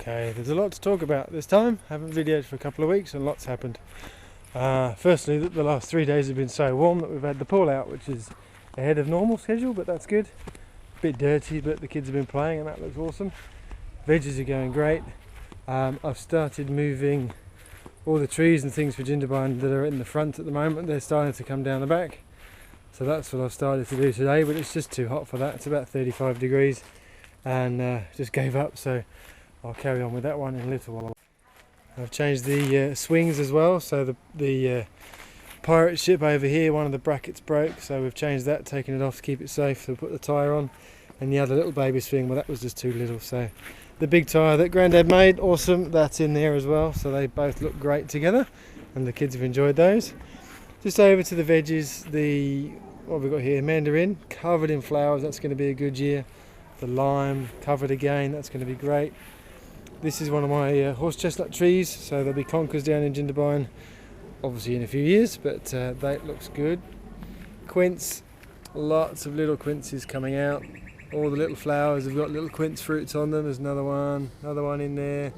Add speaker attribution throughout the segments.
Speaker 1: Okay, there's a lot to talk about this time. Haven't videoed for a couple of weeks and lots happened. Firstly, the last 3 days have been so warm that we've had the pool out, which is ahead of normal schedule, but that's good. Bit dirty, but the kids have been playing and that looks awesome. Veggies are going great. I've started moving all the trees and things for gingerbread that are in the front at the moment. They're starting to come down the back. So that's what I've started to do today, but it's just too hot for that. It's about 35 degrees and just gave up, so I'll carry on with that one in a little while. I've changed the swings as well, so the pirate ship over here, one of the brackets broke, so we've changed that, taken it off to keep it safe, so we put the tyre on. And the other little baby swing, well, that was just too little, so the big tyre that Grandad made, awesome, that's in there as well, so they both look great together and the kids have enjoyed those. Just over to the veggies, what have we got here, mandarin covered in flowers, that's going to be a good year. The lime covered again, that's going to be great. This is one of my horse chestnut trees, so there'll be conkers down in Jindabyne, obviously in a few years, but that looks good. Quince, lots of little quinces coming out. All the little flowers have got little quince fruits on them. There's another one in there,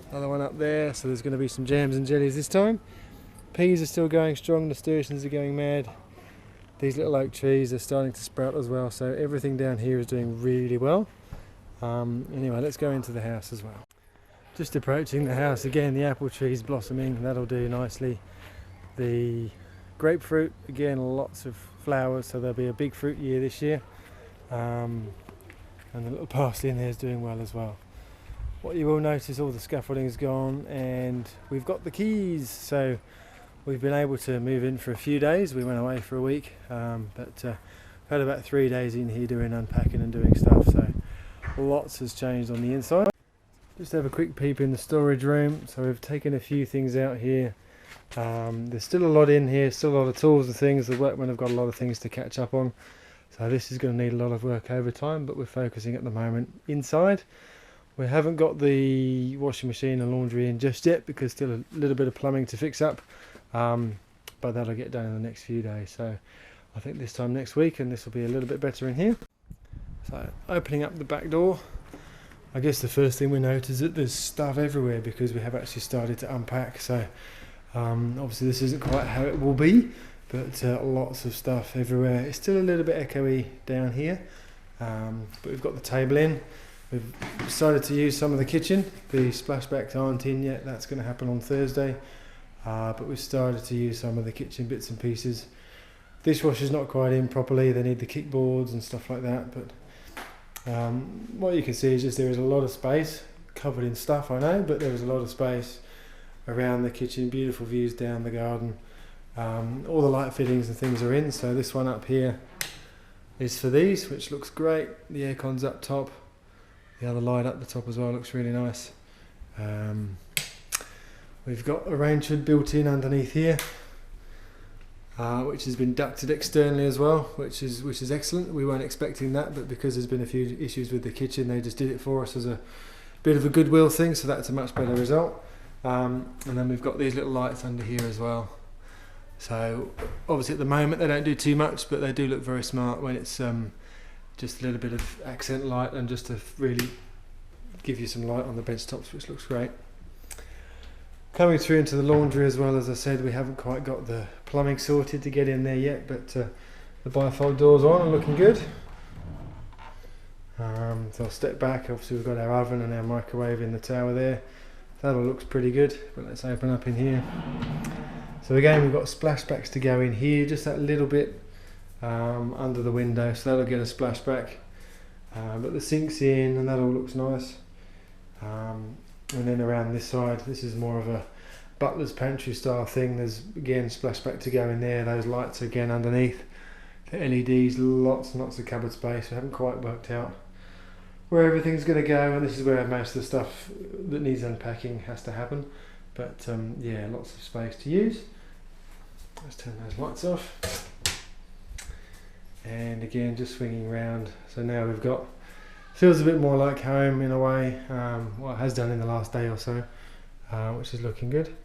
Speaker 1: another one up there, so there's going to be some jams and jellies this time. Peas are still going strong, nasturtiums are going mad. These little oak trees are starting to sprout as well, so everything down here is doing really well. Anyway, let's go into the house as well. Just approaching the house again, the apple tree's blossoming, that'll do nicely. The grapefruit, again, lots of flowers, so there'll be a big fruit year this year. And the little parsley in there is doing well as well. What you will notice, all the scaffolding is gone and we've got the keys, so we've been able to move in for a few days. We went away for a week, but we've had about 3 days in here doing unpacking and doing stuff, so lots has changed on the inside. Just have a quick peep in the storage room. So we've taken a few things out here. There's still a lot in here, still a lot of tools and things. The workmen have got a lot of things to catch up on. So this is going to need a lot of work over time, but we're focusing at the moment inside. We haven't got the washing machine and laundry in just yet because still a little bit of plumbing to fix up. But that'll get done in the next few days. So I think this time next week, and this will be a little bit better in here. So opening up the back door. I guess the first thing we notice is that there's stuff everywhere because we have actually started to unpack, so obviously this isn't quite how it will be, but lots of stuff everywhere. It's still a little bit echoey down here, but we've got the table in. We've decided to use some of the kitchen. The splashbacks aren't in yet, that's going to happen on Thursday, but we've started to use some of the kitchen bits and pieces. Dishwasher's not quite in properly, they need the kickboards and stuff like that, but what you can see is just there is a lot of space covered in stuff, I know, but there is a lot of space around the kitchen, beautiful views down the garden. All the light fittings and things are in, so this one up here is for these, which looks great. The aircon's up top, the other light up the top as well looks really nice. We've got a range hood built in underneath here, which has been ducted externally as well, which is excellent. We weren't expecting that, but because there's been a few issues with the kitchen, they just did it for us as a bit of a goodwill thing, so that's a much better result. And then we've got these little lights under here as well. So obviously at the moment they don't do too much, but they do look very smart when it's just a little bit of accent light and just to really give you some light on the bench tops, which looks great. Coming through into the laundry as well, as I said, we haven't quite got the plumbing sorted to get in there yet, but the bifold doors on and looking good. So I'll step back. Obviously we've got our oven and our microwave in the tower there. That all looks pretty good, but let's open up in here. So again, we've got splashbacks to go in here, just that little bit under the window, so that'll get a splashback. But the sink's in and that all looks nice. And then around this side, this is more of a butler's pantry style thing. There's again splashback to go in there. Those lights again underneath. The LEDs, lots and lots of cupboard space. We haven't quite worked out where everything's going to go, and this is where most of the stuff that needs unpacking has to happen. But yeah, lots of space to use. Let's turn those lights off. And again, just swinging around. So now we've got, feels a bit more like home in a way. Well, it has done in the last day or so, which is looking good.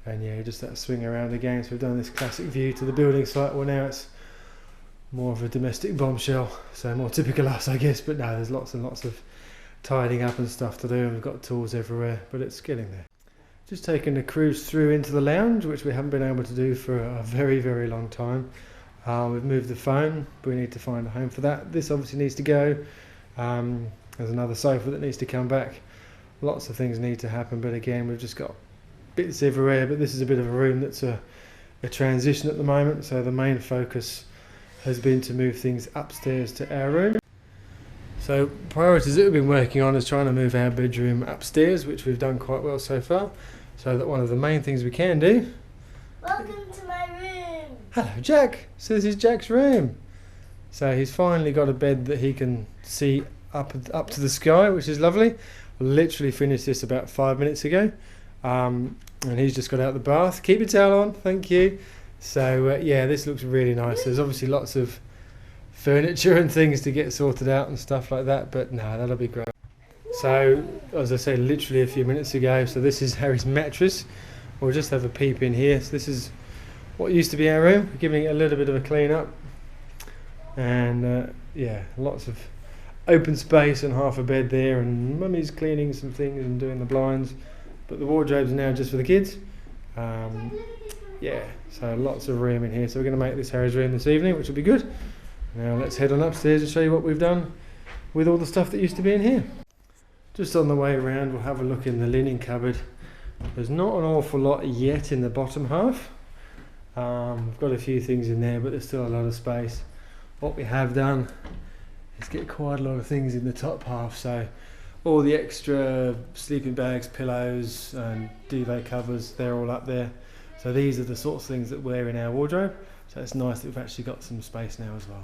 Speaker 1: And yeah, just that swing around again. So we've done this classic view to the building site. Well, now it's more of a domestic bombshell, so more typical us, I guess. But no, there's lots and lots of tidying up and stuff to do, and we've got tools everywhere, but it's getting there. Just taking a cruise through into the lounge, which we haven't been able to do for a very, very long time. We've moved the phone, but we need to find a home for that. This obviously needs to go. There's another sofa that needs to come back. Lots of things need to happen, but again, we've just got bits everywhere. But this is a bit of a room that's a transition at the moment, so the main focus has been to move things upstairs to our room. So priorities that we've been working on is trying to move our bedroom upstairs, which we've done quite well so far. So that one of the main things we can do.
Speaker 2: Welcome to my room.
Speaker 1: Hello, Jack. So this is Jack's room. So he's finally got a bed that he can see up to the sky, which is lovely. I literally finished this about 5 minutes ago, and he's just got out the bath. Keep your towel on, thank you. So yeah, this looks really nice. There's obviously lots of furniture and things to get sorted out and stuff like that, but no, that'll be great. So as I said literally a few minutes ago, so this is Harry's mattress. We'll just have a peep in here. So this is what used to be our room. We're giving it a little bit of a clean up, and yeah, lots of open space and half a bed there, and Mummy's cleaning some things and doing the blinds, but the wardrobe's now just for the kids. Yeah, so lots of room in here. So we're going to make this Harry's room this evening, which will be good. Now let's head on upstairs and show you what we've done with all the stuff that used to be in here. Just on the way around, we'll have a look in the linen cupboard. There's not an awful lot yet in the bottom half. We've got a few things in there, but there's still a lot of space. What we have done is get quite a lot of things in the top half. So all the extra sleeping bags, pillows and duvet covers, they're all up there. So these are the sorts of things that we're in our wardrobe. So it's nice that we've actually got some space now as well.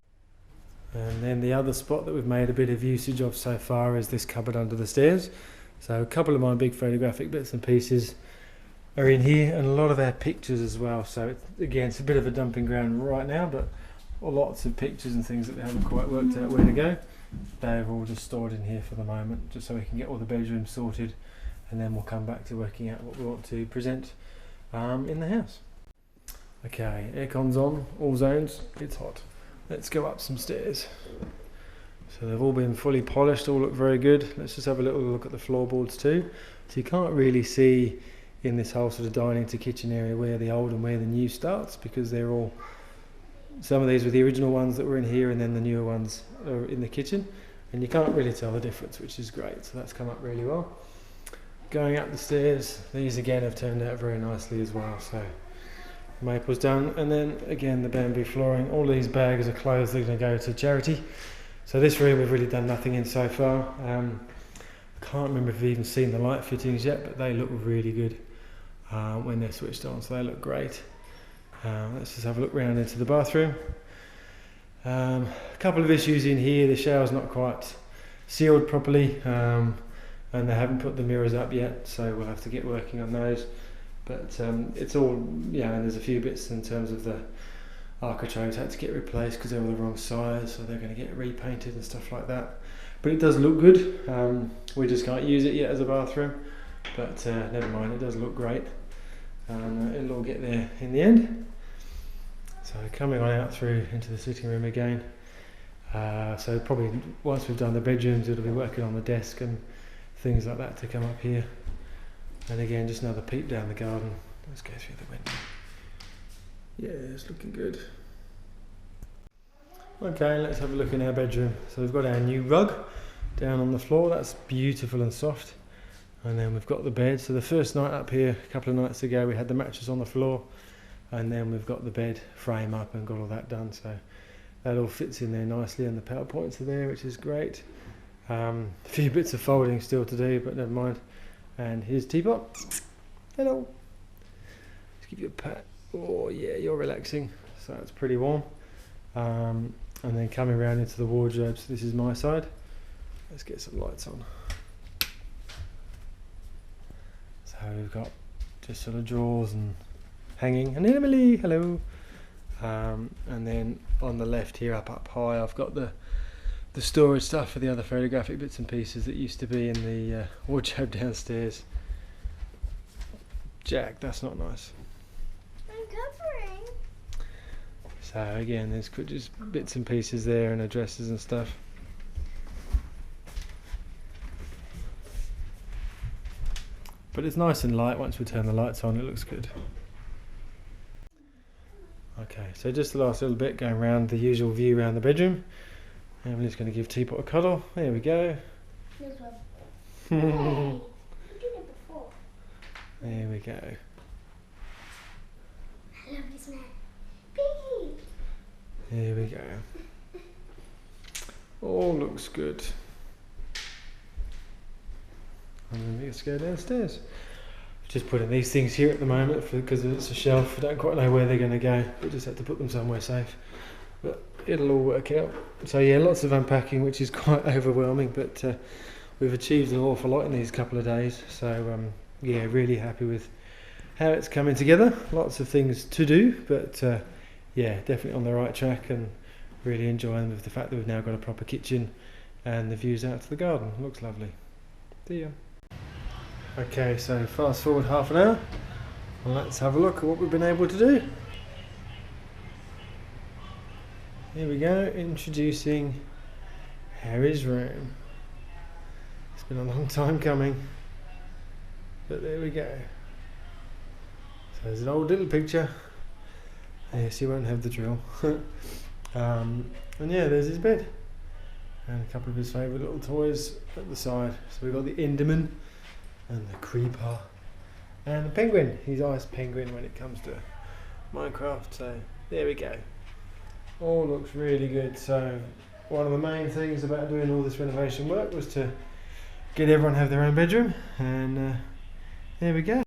Speaker 1: And then the other spot that we've made a bit of usage of so far is this cupboard under the stairs. So a couple of my big photographic bits and pieces are in here, and a lot of our pictures as well. So again, it's a bit of a dumping ground right now, but lots of pictures and things that we haven't quite worked out where to go. They're all just stored in here for the moment, just so we can get all the bedrooms sorted, and then we'll come back to working out what we want to present in the house. Okay, aircon's on, all zones, it's hot. Let's go up some stairs. So they've all been fully polished, all look very good. Let's just have a little look at the floorboards too. So you can't really see in this whole sort of dining to kitchen area where the old and where the new starts, because they're all, some of these were the original ones that were in here, and then the newer ones are in the kitchen, and you can't really tell the difference, which is great. So that's come up really well. Going up the stairs, these again have turned out very nicely as well. So maple's done, and then again the bamboo flooring. All these bags of clothes are going to go to charity. So this room we've really done nothing in so far. I can't remember if we've even seen the light fittings yet, but they look really good when they're switched on, so they look great. Let's just have a look round into the bathroom. A couple of issues in here. The shower's not quite sealed properly, and they haven't put the mirrors up yet, so we'll have to get working on those. But it's all, yeah, and there's a few bits in terms of the architraves had to get replaced because they were the wrong size, so they're going to get repainted and stuff like that. But it does look good. We just can't use it yet as a bathroom, but never mind, it does look great, and it'll all get there in the end. So coming on out through into the sitting room again. So probably once we've done the bedrooms, it'll be working on the desk and things like that to come up here. And again, just another peep down the garden. Let's go through the window. Yeah, it's looking good. Okay, let's have a look in our bedroom. So we've got our new rug down on the floor. That's beautiful and soft. And then we've got the bed. So the first night up here, a couple of nights ago, we had the mattress on the floor. And then we've got the bed frame up and got all that done. So that all fits in there nicely, and the power points are there, which is great. A few bits of folding still to do, but never mind. And here's teapot. Hello. Let's give you a pat. Oh yeah, you're relaxing. So it's pretty warm. And then coming around into the wardrobe. So this is my side. Let's get some lights on. So we've got just sort of drawers and hanging. And Emily, hello. And then on the left here, up high, I've got the storage stuff for the other photographic bits and pieces that used to be in the wardrobe downstairs. Jack, that's not nice.
Speaker 2: I'm covering.
Speaker 1: So again, there's just bits and pieces there and addresses and stuff. But it's nice and light. Once we turn the lights on, it looks good. Okay, so just the last little bit, going around the usual view around the bedroom. And I'm just going to give Teapot a cuddle. There we go.
Speaker 2: This one. Hey, you did it before.
Speaker 1: There we go.
Speaker 2: I love this man. Piggy.
Speaker 1: There we go. All looks good. And then let's go downstairs. Just putting these things here at the moment because it's a shelf. I don't quite know where they're going to go, but just have to put them somewhere safe. But it'll all work out. So yeah, lots of unpacking, which is quite overwhelming, but we've achieved an awful lot in these couple of days. So yeah, really happy with how it's coming together. Lots of things to do, but yeah, definitely on the right track, and really enjoying with the fact that we've now got a proper kitchen and the views out to the garden. Looks lovely. See ya. Okay, so fast forward half an hour and let's have a look at what we've been able to do. Here we go, introducing Harry's room. It's been a long time coming, but there we go. So there's an old little picture. Yes, you won't have the drill. And yeah, there's his bed and a couple of his favourite little toys at the side. So we've got the Enderman and the Creeper and the Penguin. He's ice penguin when it comes to Minecraft. So there we go. All looks really good. So one of the main things about doing all this renovation work was to get everyone have their own bedroom, and there we go.